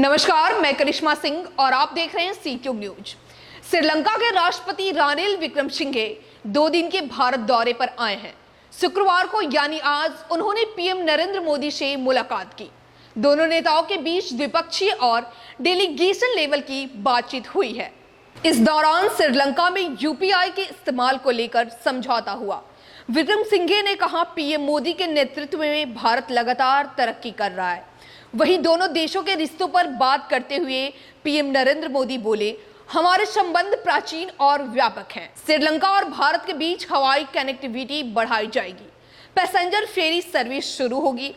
नमस्कार, मैं करिश्मा सिंह और आप देख रहे हैं सी ट्यूब न्यूज। श्रीलंका के राष्ट्रपति रानिल विक्रमसिंघे 2 दिन के भारत दौरे पर आए हैं। शुक्रवार को यानी आज उन्होंने पीएम नरेंद्र मोदी से मुलाकात की। दोनों नेताओं के बीच द्विपक्षीय और डेलीगेशन लेवल की बातचीत हुई है। इस दौरान श्रीलंका में यूपीआई के इस्तेमाल को लेकर समझौता हुआ। विक्रमसिंघे ने कहा, पीएम मोदी के नेतृत्व में भारत लगातार तरक्की कर रहा है। वहीं दोनों देशों के रिश्तों पर बात करते हुए पीएम नरेंद्र मोदी बोले, हमारे संबंध प्राचीन और व्यापक हैं। श्रीलंका और भारत के बीच हवाई कनेक्टिविटी बढ़ाई जाएगी, पैसेंजर फेरी सर्विस शुरू होगी,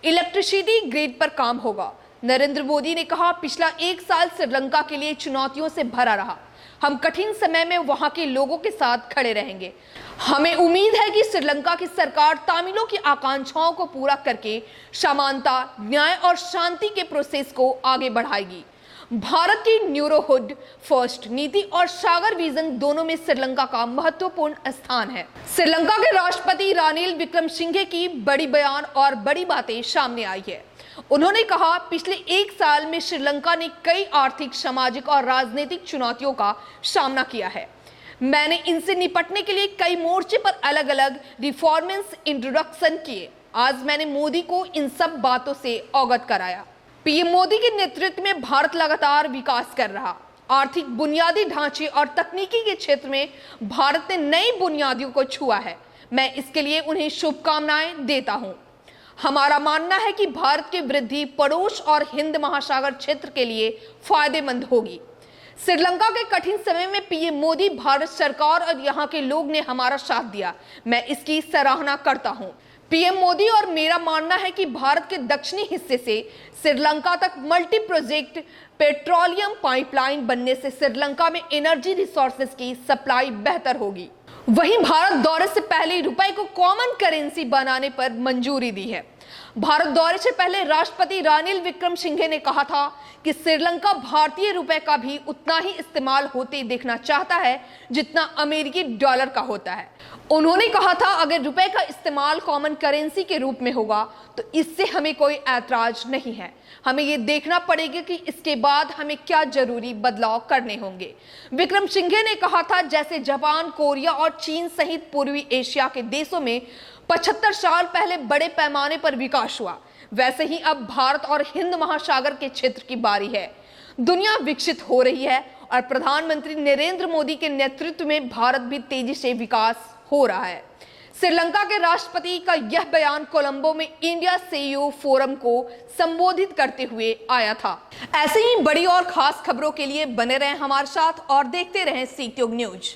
इलेक्ट्रिसिटी ग्रिड पर काम होगा। नरेंद्र मोदी ने कहा, पिछला 1 साल श्रीलंका के लिए चुनौतियों से भरा रहा। हम कठिन समय में वहां के लोगों के साथ खड़े रहेंगे। हमें उम्मीद है कि श्रीलंका की सरकार तमिलों की आकांक्षाओं को पूरा करके समानता, न्याय और शांति के प्रोसेस को आगे बढ़ाएगी। भारत की न्यूरोहुड फर्स्ट नीति और सागर विजन दोनों में श्रीलंका का महत्वपूर्ण स्थान है। श्रीलंका के राष्ट्रपति रानिल विक्रमसिंघे की बड़ी बयान और बड़ी बातें सामने आई है। उन्होंने कहा, पिछले 1 साल में श्रीलंका ने कई आर्थिक, सामाजिक और राजनीतिक चुनौतियों का सामना किया है। मैंने इनसे निपटने के लिए कई मोर्चे पर अलग अलग रिफॉर्मेंस इंट्रोडक्शन किए। आज मैंने मोदी को इन सब बातों से अवगत कराया। पीएम मोदी के नेतृत्व में भारत लगातार विकास कर रहा। आर्थिक बुनियादी ढांचे और तकनीकी के क्षेत्र में भारत ने नई बुनियादियों को छुआ है। मैं इसके लिए उन्हें शुभकामनाएं देता हूं। हमारा मानना है कि भारत की वृद्धि पड़ोस और हिंद महासागर क्षेत्र के लिए फायदेमंद होगी। श्रीलंका के कठिन समय में पीएम मोदी, भारत सरकार और यहाँ के लोग ने हमारा साथ दिया। मैं इसकी सराहना करता हूँ। पीएम मोदी और मेरा मानना है कि भारत के दक्षिणी हिस्से से श्रीलंका तक मल्टी प्रोजेक्ट पेट्रोलियम पाइपलाइन बनने से श्रीलंका में एनर्जी रिसोर्सेज की सप्लाई बेहतर होगी। वहीं भारत दौरे से पहले रुपए को कॉमन करेंसी बनाने पर मंजूरी दी है। भारत दौरे से पहले राष्ट्रपति रानिल विक्रमसिंघे ने कहा था कि श्रीलंका भारतीय रुपए का भी उतना ही इस्तेमाल होते देखना चाहता है जितना अमेरिकी डॉलर का होता है। उन्होंने कहा था, अगर रुपए का इस्तेमाल कॉमन करेंसी के रूप में होगा तो इससे हमें कोई ऐतराज नहीं है। हमें ये देखना पड़ेगा कि इसके बाद हमें क्या जरूरी बदलाव करने होंगे। विक्रमसिंघे ने कहा था, जैसे जापान, कोरिया और चीन सहित पूर्वी एशिया के देशों में 75 साल पहले बड़े पैमाने पर विकास हुआ, वैसे ही अब भारत और हिंद महासागर के क्षेत्र की बारी है। दुनिया विकसित हो रही है और प्रधानमंत्री नरेंद्र मोदी के नेतृत्व में भारत भी तेजी से विकास हो रहा है। श्रीलंका के राष्ट्रपति का यह बयान कोलंबो में इंडिया सीईओ फोरम को संबोधित करते हुए आया था। ऐसे ही बड़ी और खास खबरों के लिए बने रहें हमारे साथ और देखते रहें सी ट्यूब न्यूज।